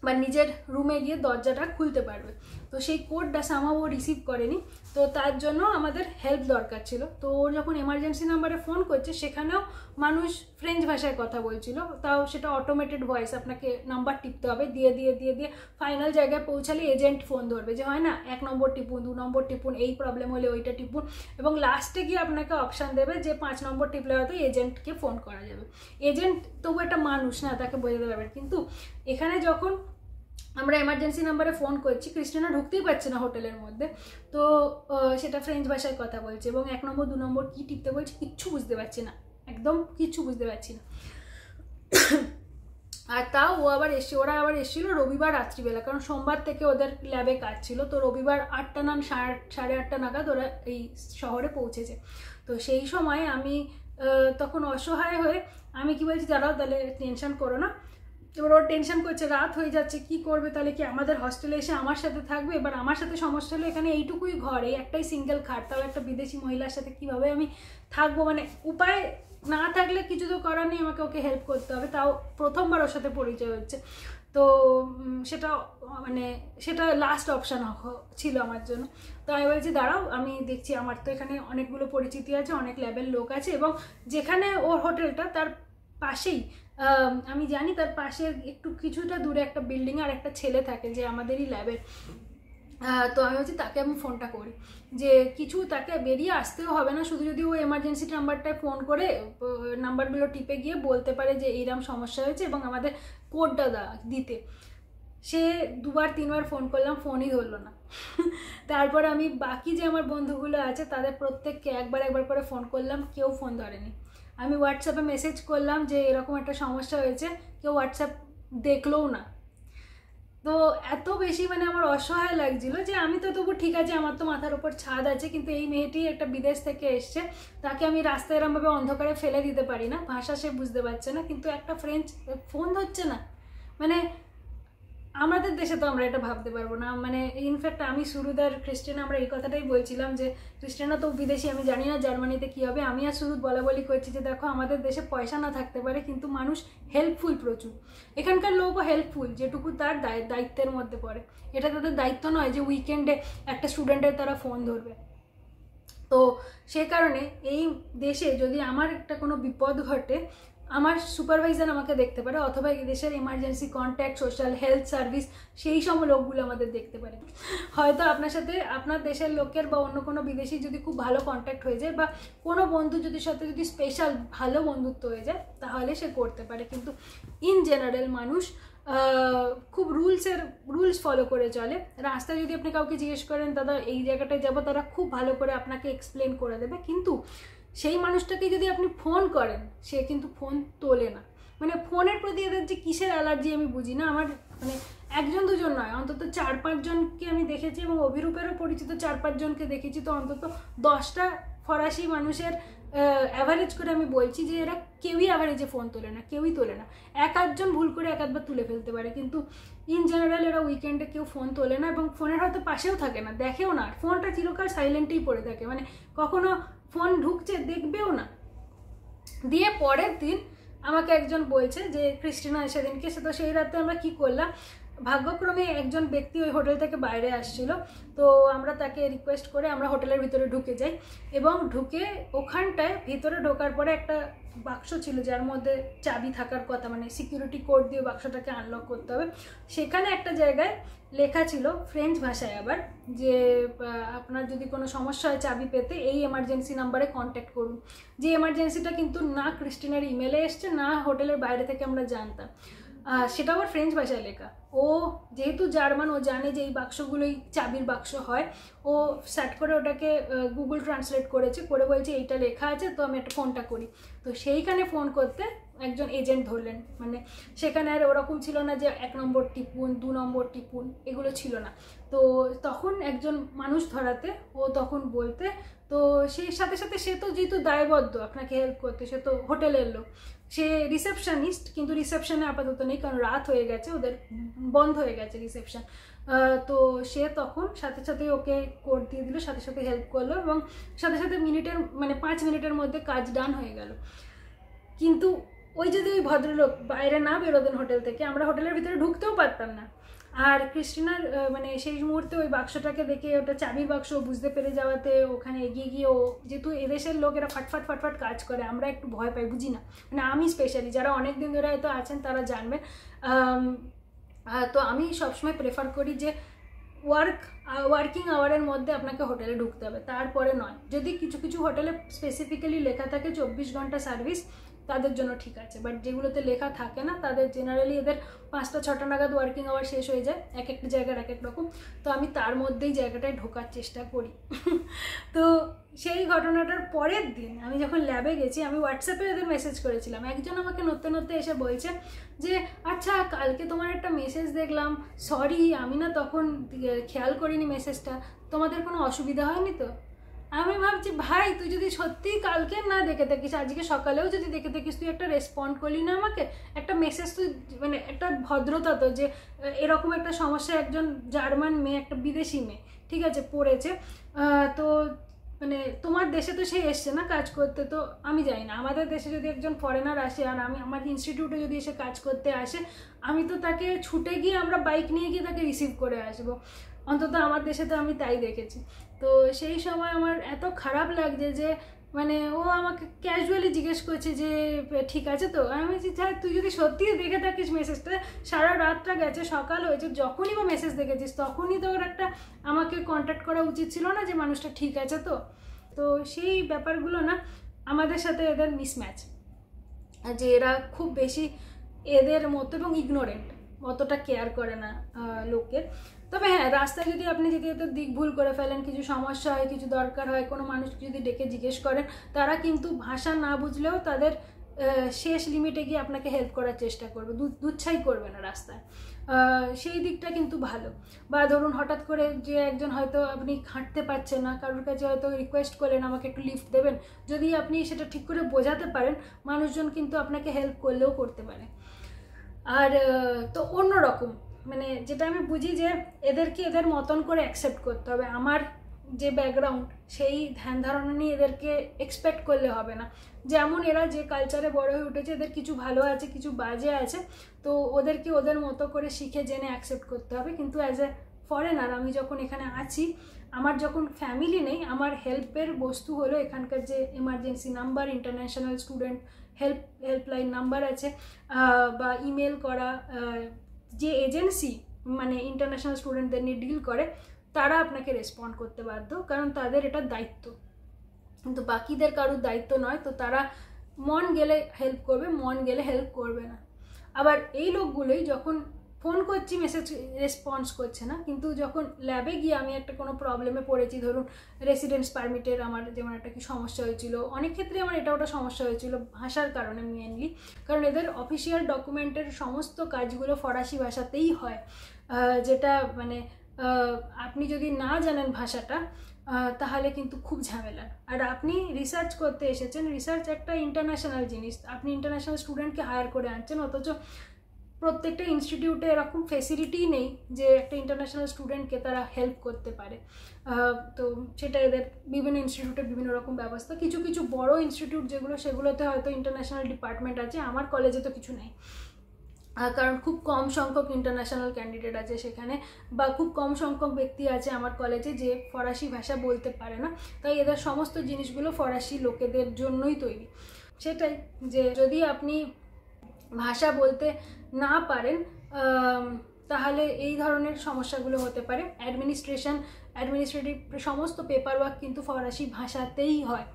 বা নিজের রুমে গিয়ে দরজাটা খুলতে পারবে। তো সেই কোডটা সামহাও ও রিসিভ করেনি, তো তার জন্য আমাদের হেল্প দরকার ছিল। তো ও যখন এমার্জেন্সি নাম্বারে ফোন করছে, সেখানেও মানুষ ফ্রেঞ্চ ভাষায় কথা বলছিল, তাও সেটা অটোমেটেড ভয়েস, আপনাকে নাম্বার টিপতে হবে, দিয়ে দিয়ে দিয়ে দিয়ে ফাইনাল জায়গায় পৌঁছালে এজেন্ট ফোন ধরবে, যে হয় না 1 নম্বর টিপুন, 2 নম্বর টিপুন, এই প্রবলেম হলে ওইটা টিপুন, এবং লাস্টে গিয়ে আপনাকে অপশান দেবে যে 5 নম্বর টিপলে হয়তো এজেন্টকে ফোন করা যাবে। এজেন্ট তবু একটা মানুষ না, তাকে বোঝাতে পারবেন, কিন্তু এখানে যখন আমরা এমার্জেন্সি নাম্বারে ফোন করছি, ক্রিস্টিনা ঢুকতেই পারছে না হোটেলের মধ্যে, তো সেটা ফ্রেঞ্চ ভাষায় কথা বলছে এবং 1 নম্বর 2 নম্বর কী টিপতে বলছে কিচ্ছু বুঝতে পারছি না, একদম কিচ্ছু বুঝতে পারছি না। আর তাও ওরা আবার এসেছিলো রবিবার রাত্রিবেলা, কারণ সোমবার থেকে ওদের ল্যাবে কাজ ছিল, তো রবিবার 8টা না 8:30 নাগাদ ওরা এই শহরে পৌঁছেছে। তো সেই সময় আমি তখন অসহায় হয়ে আমি কি বলছি, দাঁড়াও তাহলে টেনশন করো না। এবার ওর টেনশন করছে, রাত হয়ে যাচ্ছে, কি করবে, তাহলে কি আমাদের হস্টেলে এসে আমার সাথে থাকবে? এবার আমার সাথে সমস্যা হলো এখানে এইটুকুই ঘর, এই একটাই সিঙ্গেল খাট, তাও একটা বিদেশি মহিলার সাথে কিভাবে আমি থাকবো, মানে উপায় না থাকলে কিছু তো করার নেই, আমাকে ওকে হেল্প করতে হবে। তাও প্রথমবার ওর সাথে পরিচয় হচ্ছে, তো সেটা লাস্ট অপশান ছিল আমার জন্য। তো আমি বলছি দাঁড়াও আমি দেখছি, আমার তো এখানে অনেকগুলো পরিচিতি আছে, অনেক ল্যাবের লোক আছে, এবং যেখানে ওর হোটেলটা তার পাশেই আমি জানি তার পাশে একটু কিছুটা দূরে একটা বিল্ডিংয়ে আর একটা ছেলে থাকে যে আমাদেরই ল্যাবের। তো আমি বলছি তাকে আমি ফোনটা করি, যে কিছু তাকে বেরিয়ে আসতেও হবে না, শুধু যদি ও এমার্জেন্সি নাম্বারটায় ফোন করে নাম্বারগুলো টিপে গিয়ে বলতে পারে যে এইরকম সমস্যা হয়েছে এবং আমাদের কোডটা দিতে। সে 2-3বার ফোন করলাম, ফোনই ধরলো না। তারপর আমি বাকি যে আমার বন্ধুগুলো আছে তাদের প্রত্যেককে একবার করে ফোন করলাম, কেউ ফোন ধরেনি। আমি হোয়াটসঅ্যাপে মেসেজ করলাম যে এরকম একটা সমস্যা হয়েছে, কেউ হোয়াটসঅ্যাপ দেখলোও না। তো এত বেশি আমার অসহায় লাগছিল যে আমি তো তবু ঠিক আছে, আমার তো মাথার উপর ছাদ আছে, কিন্তু এই মেয়েটি একটা বিদেশ থেকে এসছে, তাকে আমি রাস্তায় এরমভাবে অন্ধকারে ফেলে দিতে পারি না, ভাষা সে বুঝতে পারছে না, কিন্তু একটা ফ্রেঞ্চ ফোন ধরছে না। আমাদের দেশে তো আমরা এটা ভাবতে পারবো না। ইনফ্যাক্ট আমি সুরুদ আর ক্রিস্টিনা আমরা এই কথাটাই বলছিলাম যে ক্রিস্টিনা তো বিদেশি, আমি জানি না জার্মানিতে কী হবে। আমি আর সুরুদ বলা করছি যে দেখো আমাদের দেশে পয়সা না থাকতে পারে, কিন্তু মানুষ হেল্পফুল প্রচুর, এখানকার লোকও হেল্পফুল যেটুকু তার দায়িত্বের মধ্যে পড়ে। এটা তাদের দায়িত্ব নয় যে উইকেন্ডে একটা স্টুডেন্টের তারা ফোন ধরবে। তো সে কারণে এই দেশে যদি আমার একটা কোনো বিপদ ঘটে, আমার সুপারভাইজার আমাকে দেখতে পারে, অথবা এই দেশের emergency contact, social health service, সেই সব লোকগুলো আমাদের দেখতে পারে। হয়তো আপনার সাথে আপনার দেশের লোকের বা অন্য কোনো বিদেশি যদি খুব ভালো কন্ট্যাক্ট হয়ে যায়, বা কোনো বন্ধু সাথে যদি স্পেশাল ভালো বন্ধুত্ব হয়ে যায়, তাহলে সে করতে পারে। কিন্তু ইন জেনারেল মানুষ খুব রুলস ফলো করে চলে। রাস্তায় যদি আপনি কাউকে জিজ্ঞেস করেন দাদা এই জায়গাটায় যাবো, তারা খুব ভালো করে আপনাকে এক্সপ্লেন করে দেবে, কিন্তু সেই মানুষটাকে যদি আপনি ফোন করেন সে কিন্তু ফোন তোলে না। ফোনের প্রতি এদের যে কিসের অ্যালার্জি আমি বুঝি না। আমার 1-2 নয়, অন্তত 4-5 জনকে আমি দেখেছি, এবং অভিরূপেরও পরিচিত 4-5 জনকে দেখেছি। তো অন্তত 10টা ফরাসি মানুষের অ্যাভারেজ করে আমি বলছি যে এরা কেউই অ্যাভারেজে ফোন তোলে না, কেউই তোলে না। 1-8 জন ভুল করে 1-8বার তুলে ফেলতে পারে, কিন্তু ইন জেনারেল এরা উইকেন্ডে কেউ ফোন তোলে না, এবং ফোনের হয়তো পাশেও থাকে না, দেখেও না। ফোনটা চিরকাল সাইলেন্টেই পড়ে থাকে, কখনো ফোন ঢুকছে দেখবেও না। দিয়ে পরের দিন আমাকে একজন বলছে যে ক্রিস্টিনা সেদিনকে, তো সেই রাতে আমরা কি করলাম, ভাগ্যক্রমে একজন ব্যক্তি ওই হোটেল থেকে বাইরে আসছিল, তো আমরা তাকে রিকোয়েস্ট করে আমরা হোটেলের ভিতরে ঢুকে যাই, এবং ঢুকে ওখানটায় ভিতরে ঢোকার পরে একটা বাক্স ছিল যার মধ্যে চাবি থাকার কথা, সিকিউরিটি কোড দিয়ে বাক্সটাকে আনলক করতে হবে। সেখানে একটা জায়গায় লেখা ছিল ফ্রেঞ্চ ভাষায় আবার, যে আপনার যদি কোনো সমস্যা হয় চাবি পেতে এই এমার্জেন্সি নাম্বারে কন্ট্যাক্ট করুন। যে এমার্জেন্সিটা কিন্তু না ক্রিস্টিনার ইমেলে এসছে, না হোটেলের বাইরে থেকে আমরা জানতাম, সেটা আবার ফ্রেঞ্চ ভাষায় লেখা। ও যেহেতু জার্মান, ও জানে যে এই বাক্সগুলোই চাবির বাক্স হয়, ও সার্চ করে ওটাকে গুগল ট্রান্সলেট করেছে, করে বলছে এইটা লেখা আছে, তো আমি একটা ফোনটা করি। তো সেইখানে ফোন করতে একজন এজেন্ট ধরলেন, সেখানে আর ওরকম ছিল না যে 1 নম্বর টিপুন 2 নম্বর টিপুন, এগুলো ছিল না। তো তখন একজন মানুষ ধরাতে ও তখন বলতে, তো সেই সাথে সাথে সে তো যেহেতু দায়বদ্ধ আপনাকে হেল্প করতে, সে তো হোটেলের লোক, সে রিসেপশনিস্ট, কিন্তু রিসেপশনে আপাতত নেই, কারণ রাত হয়ে গেছে, ওদের বন্ধ হয়ে গেছে রিসেপশন। তো সে তখন সাথে সাথে ওকে কোড দিয়ে দিল, সাথে সাথে হেল্প করলো, এবং সাথে সাথে 5 মিনিটের মধ্যে কাজ ডান হয়ে গেল। কিন্তু ওই যদি ওই ভদ্রলোক বাইরে না বেরোতেন হোটেল থেকে, আমরা হোটেলের ভিতরে ঢুকতেও পারতাম না। আর ক্রিস্টিনার সেই মুহূর্তে ওই বাক্সটাকে দেখে, ওটা চাবির বাক্স বুঝতে পেরে যাওয়াতে ওখানে এগিয়ে গিয়ে, ও যেহেতু এদেশের লোক এরা ফাটফাট কাজ করে, আমরা একটু ভয় পাই, বুঝি না, আমি স্পেশালি, যারা অনেক দিন ধরে হয়তো আছেন তারা জানবেন। তো আমি সবসময় প্রেফার করি যে ওয়ার্কিং আওয়ারের মধ্যে আপনাকে হোটেলে ঢুকতে হবে, তারপরে নয়। যদি কিছু হোটেলে স্পেসিফিক্যালি লেখা থাকে 24 ঘন্টা সার্ভিস, তাদের জন্য ঠিক আছে, বাট যেগুলোতে লেখা থাকে না তাদের জেনারেলি এদের 5টা 6টা নাগাদ ওয়ার্কিং আওয়ার শেষ হয়ে যায়, এক একটা জায়গার এক এক রকম। তো আমি তার মধ্যেই জায়গাটায় ঢোকার চেষ্টা করি। তো সেই ঘটনাটার পরের দিন আমি যখন ল্যাবে গেছি, আমি হোয়াটসঅ্যাপে এদের মেসেজ করেছিলাম। একজন আমাকে নড়তে নড়তে এসে বলছে যে আচ্ছা কালকে তোমার একটা মেসেজ দেখলাম, সরি আমি না তখন খেয়াল করিনি মেসেজটা, তোমাদের কোনো অসুবিধা হয়নি তো? আমি ভাবছি ভাই তুই যদি সত্যিই কালকে না দেখে থাকিস, আজকে সকালেও যদি দেখে থাকিস, তুই একটা রেসপন্ড করলি না আমাকে, একটা মেসেজ, তুই মানে একটা ভদ্রতা তো, যে এরকম একটা সমস্যা একজন জার্মান মেয়ে, একটা বিদেশি মেয়ে, ঠিক আছে, পড়েছে, তো মানে তোমার দেশে তো সে এসছে না কাজ করতে, তো আমি জানি না আমাদের দেশে যদি একজন ফরেনার আসে আর আমি আমার ইনস্টিটিউটে যদি এসে কাজ করতে আসে, আমি তো তাকে ছুটে গিয়ে আমরা বাইক নিয়ে গিয়ে তাকে রিসিভ করে আসবো, অন্তত আমার দেশে তো আমি তাই দেখেছি। তো সেই সময় আমার এত খারাপ লাগছে যে মানে ও আমাকে ক্যাজুয়ালি জিজ্ঞেস করছে যে ঠিক আছে তো? আমি বলছি হ্যাঁ, তুই যদি সত্যিই দেখে থাকিস মেসেজটা, সারা রাতটা গেছে, সকাল হয়েছে, যখনই বা মেসেজ দেখেছিস তখনই তো ওর একটা আমাকে কন্ট্যাক্ট করা উচিত ছিল না যে মানুষটা ঠিক আছে তো? তো সেই ব্যাপারগুলো না আমাদের সাথে এদের মিসম্যাচ, যে এরা খুব বেশি এদের মতো এবং ইগনোরেন্ট, অতটা কেয়ার করে না লোকের। তবে হ্যাঁ, রাস্তায় যদি আপনি যদি এত দিক ভুল করে ফেলেন, কিছু সমস্যা হয়, কিছু দরকার হয়, কোনো মানুষ যদি ডেকে জিজ্ঞেস করেন, তারা কিন্তু ভাষা না বুঝলেও তাদের শেষ লিমিটে গিয়ে আপনাকে হেল্প করার চেষ্টা করবে, দুচ্ছাই করবে না রাস্তায়, সেই দিকটা কিন্তু ভালো। বা ধরুন হঠাৎ করে যে একজন হয়তো আপনি হাঁটতে পারছেন না, কারোর কাছে হয়তো রিকোয়েস্ট করলেন আমাকে একটু লিফট দেবেন, যদি আপনি সেটা ঠিক করে বোঝাতে পারেন, মানুষজন কিন্তু আপনাকে হেল্প করলেও করতে পারে। আর তো অন্যরকম মানে যেটা আমি বুঝি যে এদেরকে এদের মতন করে অ্যাকসেপ্ট করতে হবে। আমার যে ব্যাকগ্রাউন্ড, সেই ধ্যান ধারণা নিয়ে এদেরকে এক্সপেক্ট করলে হবে না। যেমন এরা যে কালচারে বড় হয়ে উঠেছে, এদের কিছু ভালো আছে, কিছু বাজে আছে, তো ওদেরকে ওদের মতো করে শিখে জেনে অ্যাকসেপ্ট করতে হবে। কিন্তু অ্যাজ এ ফরেনার আমি যখন এখানে আছি, আমার যখন ফ্যামিলি নেই, আমার হেল্পের বস্তু হলো এখানকার যে emergency number, international student helpline number আছে, বা ইমেল করা, যে এজেন্সি মানে ইন্টারন্যাশনাল স্টুডেন্টদের নিয়ে ডিল করে, তারা আপনাকে রেসপন্ড করতে বাধ্য, কারণ তাদের এটা দায়িত্ব, কিন্তু বাকিদের কারোর দায়িত্ব নয়। তো তারা মন গেলে হেল্প করবে, মন গেলে হেল্প করবে না। আবার এই লোকগুলোই যখন ফোন করছি মেসেজ রেসপন্স করছে না, কিন্তু যখন ল্যাবে গিয়ে আমি একটা কোনো প্রবলেমে পড়েছি, ধরুন রেসিডেন্স পারমিটের আমার যেমন একটা কি সমস্যা হয়েছিল, অনেক ক্ষেত্রে আমার এটা ওটা সমস্যা হয়েছিল ভাষার কারণে মেনলি, কারণ এদের অফিসিয়াল ডকুমেন্টের সমস্ত কাজগুলো ফরাসি ভাষাতেই হয়, যেটা মানে আপনি যদি না জানেন ভাষাটা, তাহলে কিন্তু খুব ঝামেলা। আর আপনি রিসার্চ করতে এসেছেন, রিসার্চ একটা ইন্টারন্যাশনাল জিনিস, আপনি ইন্টারন্যাশনাল স্টুডেন্টকে হায়ার করে আনছেন, অথচ প্রত্যেকটা ইনস্টিটিউটে এরকম ফেসিলিটি নেই যে একটা ইন্টারন্যাশনাল স্টুডেন্টকে তারা হেল্প করতে পারে। তো সেটা এদের বিভিন্ন ইনস্টিটিউটে বিভিন্ন রকম ব্যবস্থা, কিছু কিছু বড় ইনস্টিটিউট যেগুলো, সেগুলোতে হয়তো ইন্টারন্যাশনাল ডিপার্টমেন্ট আছে, আমার কলেজে তো কিছু নেই, কারণ খুব কম সংখ্যক ইন্টারন্যাশনাল ক্যান্ডিডেট আছে সেখানে, বা খুব কম সংখ্যক ব্যক্তি আছে আমার কলেজে যে ফরাসি ভাষা বলতে পারে না। তাই এদের সমস্ত জিনিসগুলো ফরাসি লোকেদের জন্যই তৈরি। সেটাই, যে যদি আপনি ভাষা বলতে না পারেন, তাহলে এই ধরনের সমস্যাগুলো হতে পারে। অ্যাডমিনিস্ট্রেটিভ সমস্ত পেপার ওয়ার্ক কিন্তু ফরাসি ভাষাতেই হয়,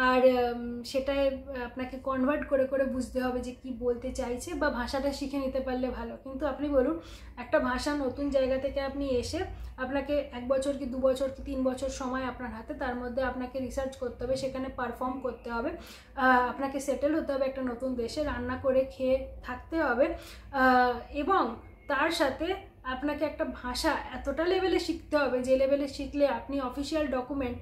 আর সেটাই আপনাকে কনভার্ট করে করে বুঝতে হবে যে কি বলতে চাইছে, বা ভাষাটা শিখে নিতে পারলে ভালো। কিন্তু আপনি বলুন, একটা ভাষা নতুন জায়গা থেকে আপনি এসে, আপনাকে 1 বছর কি 2 বছর কি 3 বছর সময় আপনার হাতে, তার মধ্যে আপনাকে রিসার্চ করতে হবে, সেখানে পারফর্ম করতে হবে, আপনাকে সেটেল হতে হবে একটা নতুন দেশে, রান্না করে খেয়ে থাকতে হবে, এবং তার সাথে আপনাকে একটা ভাষা এতটা লেভেলে শিখতে হবে যে লেভেলে শিখলে আপনি অফিসিয়াল ডকুমেন্ট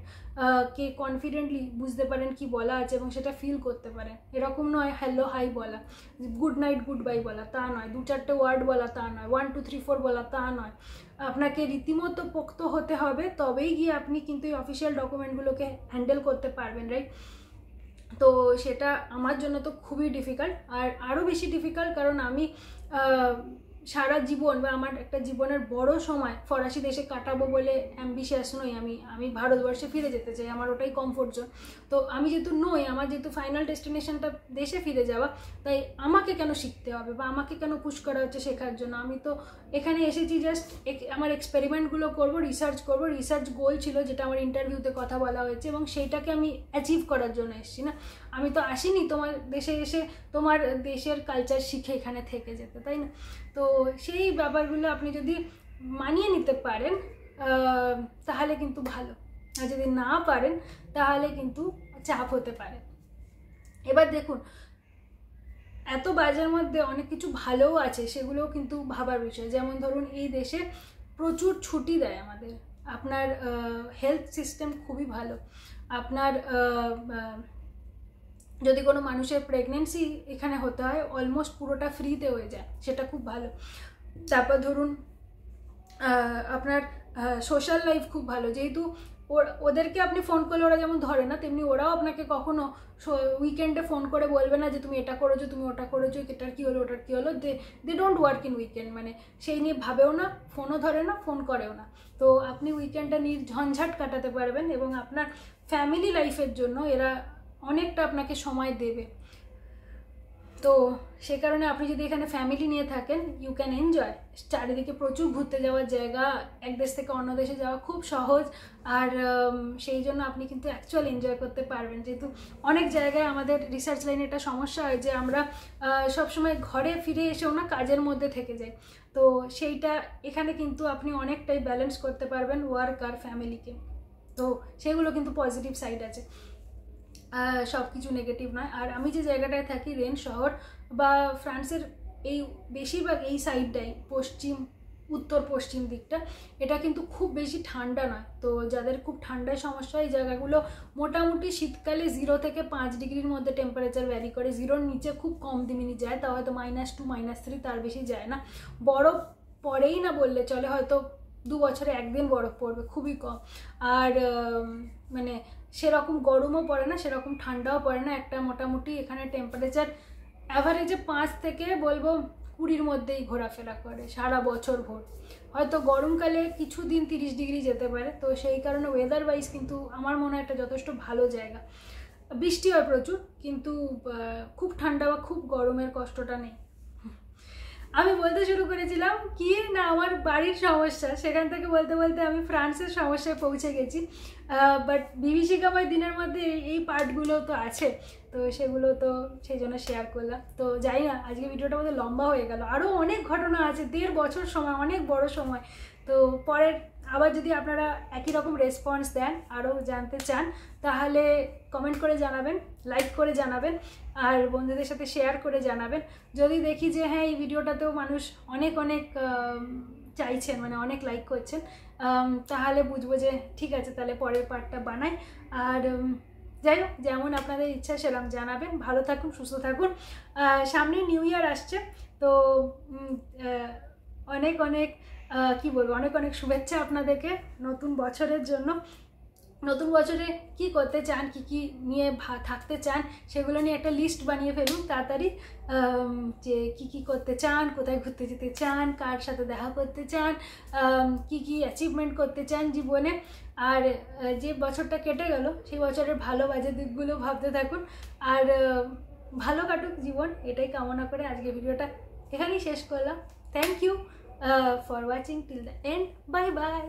কে কনফিডেন্টলি বুঝতে পারেন কি বলা আছে এবং সেটা ফিল করতে পারেন। এরকম নয় হ্যালো হাই বলা, গুড নাইট গুড বাই বলা, তা নয়, 2-4টে ওয়ার্ড বলা, তা নয়, 1 2 3 4 বলা, তা নয়। আপনাকে রীতিমতো পোক্ত হতে হবে, তবেই গিয়ে আপনি কিন্তু এই অফিসিয়াল ডকুমেন্টগুলোকে হ্যান্ডেল করতে পারবেন, রাইট? তো সেটা আমার জন্য তো খুবই ডিফিকাল্ট, আর আরও বেশি ডিফিকাল্ট কারণ আমি সারা জীবন বা আমার একটা জীবনের বড় সময় ফরাসি দেশে কাটাবো বলে অ্যাম্বিশিয়াস নই। আমি ভারতবর্ষে ফিরে যেতে চাই, আমার ওটাই কমফোর্ট জোন। তো আমি যেহেতু নই, আমার যেহেতু ফাইনাল ডেস্টিনেশনটা দেশে ফিরে যাওয়া, তাই আমাকে কেন শিখতে হবে বা আমাকে কেন পুশ করা হচ্ছে শেখার জন্য? আমি তো এখানে এসেছি জাস্ট আমার এক্সপেরিমেন্টগুলো করবো, রিসার্চ করবো। রিসার্চ গোল ছিল যেটা আমার ইন্টারভিউতে কথা বলা হয়েছে, এবং সেইটাকে আমি অ্যাচিভ করার জন্য এসেছি না। আমি তো আসিনি তোমার দেশে এসে তোমার দেশের কালচার শিখে এখানে থেকে যেতে, তাই না? তো সেই ব্যাপারগুলো আপনি যদি মানিয়ে নিতে পারেন তাহলে কিন্তু ভালো, আর যদি না পারেন তাহলে কিন্তু চাপ হতে পারে। এবার দেখুন, এত বাজার মধ্যে অনেক কিছু ভালোও আছে, সেগুলোও কিন্তু ভাবার বিষয়। যেমন ধরুন, এই দেশে প্রচুর ছুটি দেয় আমাদের, আপনার হেলথ সিস্টেম খুবই ভালো, আপনার যদি কোনো মানুষের প্রেগনেন্সি এখানে হতে হয় অলমোস্ট পুরোটা ফ্রিতে হয়ে যায়, সেটা খুব ভালো। তারপর ধরুন আপনার সোশ্যাল লাইফ খুব ভালো, যেহেতু ওদেরকে আপনি ফোন করলে ওরা যেমন ধরে না, তেমনি ওরাও আপনাকে কখনো উইকেন্ডে ফোন করে বলবে না যে তুমি এটা করেছো, তুমি ওটা করেছো, এটার কী হলো, ওটার কী হলো। They don't work in weekend, মানে সেই নিয়ে ভাবেও না, ফোনও ধরে না, ফোন করেও না। তো আপনি উইকেন্ডটা নির্ঝঞ্ঝাট কাটাতে পারবেন, এবং আপনার ফ্যামিলি লাইফের জন্য এরা অনেকটা আপনাকে সময় দেবে। তো সে কারণে আপনি যদি এখানে ফ্যামিলি নিয়ে থাকেন, ইউ ক্যান এনজয়। চারিদিকে প্রচুর ঘুরতে যাওয়ার জায়গা, এক দেশ থেকে অন্য দেশে যাওয়া খুব সহজ, আর সেই জন্য আপনি কিন্তু অ্যাকচুয়াল এনজয় করতে পারবেন। যেহেতু অনেক জায়গায় আমাদের রিসার্চ লাইনে এটা সমস্যা হয় যে আমরা সবসময় ঘরে ফিরে এসেও না কাজের মধ্যে থেকে যাই, তো সেইটা এখানে কিন্তু আপনি অনেকটাই ব্যালেন্স করতে পারবেন ওয়ার্ক আর ফ্যামিলিকে। তো সেগুলো কিন্তু পজিটিভ সাইড আছে, সব কিছু নেগেটিভ নয়। আর আমি যে জায়গাটায় থাকি, রেন শহর বা ফ্রান্সের এই বেশিরভাগ এই সাইডটাই, পশ্চিম উত্তর পশ্চিম দিকটা, এটা কিন্তু খুব বেশি ঠান্ডা নয়। তো যাদের খুব ঠান্ডায় সমস্যা, এই জায়গাগুলো মোটামুটি শীতকালে 0 থেকে 5 ডিগ্রির মধ্যে টেম্পারেচার ভ্যারি করে, 0-র নিচে খুব কম দিনই যায়, তা হয়তো -2 -3, তার বেশি যায় না। বরফ পড়েই না বললে চলে, হয়তো 2 বছরে একদিন বরফ পড়বে, খুবই কম। আর মানে সেরকম গরমও পড়ে না, সেরকম ঠান্ডাও পড়ে না, একটা মোটামুটি এখানে টেম্পারেচার অ্যাভারেজে 5 থেকে বলবো 20-র মধ্যেই ঘোরাফেরা করে সারা বছর ভোর। হয়তো গরমকালে কিছু দিন 30 ডিগ্রি যেতে পারে। তো সেই কারণে ওয়েদার ওয়াইজ কিন্তু আমার মনে হয় একটা যথেষ্ট ভালো জায়গা। বৃষ্টি হয় প্রচুর, কিন্তু খুব ঠান্ডা বা খুব গরমের কষ্টটা নেই। আমি বলতে শুরু করেছিলাম কি না আমার বাড়ির সমস্যা, সেখান থেকে বলতে বলতে আমি ফ্রান্সের সমস্যায় পৌঁছে গেছি। বাট বিভীষিকাময় দিনের মধ্যে এই পার্টগুলো তো আছে, তো সেগুলো তো সেই জন্য শেয়ার করলাম। তো যাই না, আজকে ভিডিওটা আমাদের লম্বা হয়ে গেল, আরও অনেক ঘটনা আছে, 1.5 বছর সময়, অনেক বড় সময়। তো পরের আবার যদি আপনারা একই রকম রেসপন্স দেন, আরও জানতে চান, তাহলে কমেন্ট করে জানাবেন, লাইক করে জানাবেন, আর বন্ধুদের সাথে শেয়ার করে জানাবেন। যদি দেখি যে হ্যাঁ এই ভিডিওটাতেও মানুষ অনেক অনেক চাইছেন, মানে অনেক লাইক করছেন, তাহলে বুঝবো যে ঠিক আছে, তাহলে পরের পার্টটা বানাই। আর যাই হোক, যেমন আপনাদের ইচ্ছা সেরকম জানাবেন। ভালো থাকুন, সুস্থ থাকুন। সামনে নিউ ইয়ার আসছে, তো অনেক অনেক কি বলবো, অনেক অনেক শুভেচ্ছা আপনাদেরকে নতুন বছরের জন্য। নতুন বছরে কি করতে চান, কি নিয়ে থাকতে চান, সেগুলো নিয়ে একটা লিস্ট বানিয়ে ফেলুন তাড়াতাড়ি, যে কি করতে চান, কোথায় ঘুরতে যেতে চান, কার সাথে দেখা করতে চান, কি অ্যাচিভমেন্ট করতে চান জীবনে। আর যে বছরটা কেটে গেল, সেই বছরের ভালো বাজে দিকগুলো ভাবতে থাকুন, আর ভালো কাটুক জীবন, এটাই কামনা করে আজকে ভিডিওটা এখানেই শেষ করলাম। Thank you for watching till the end. Bye by.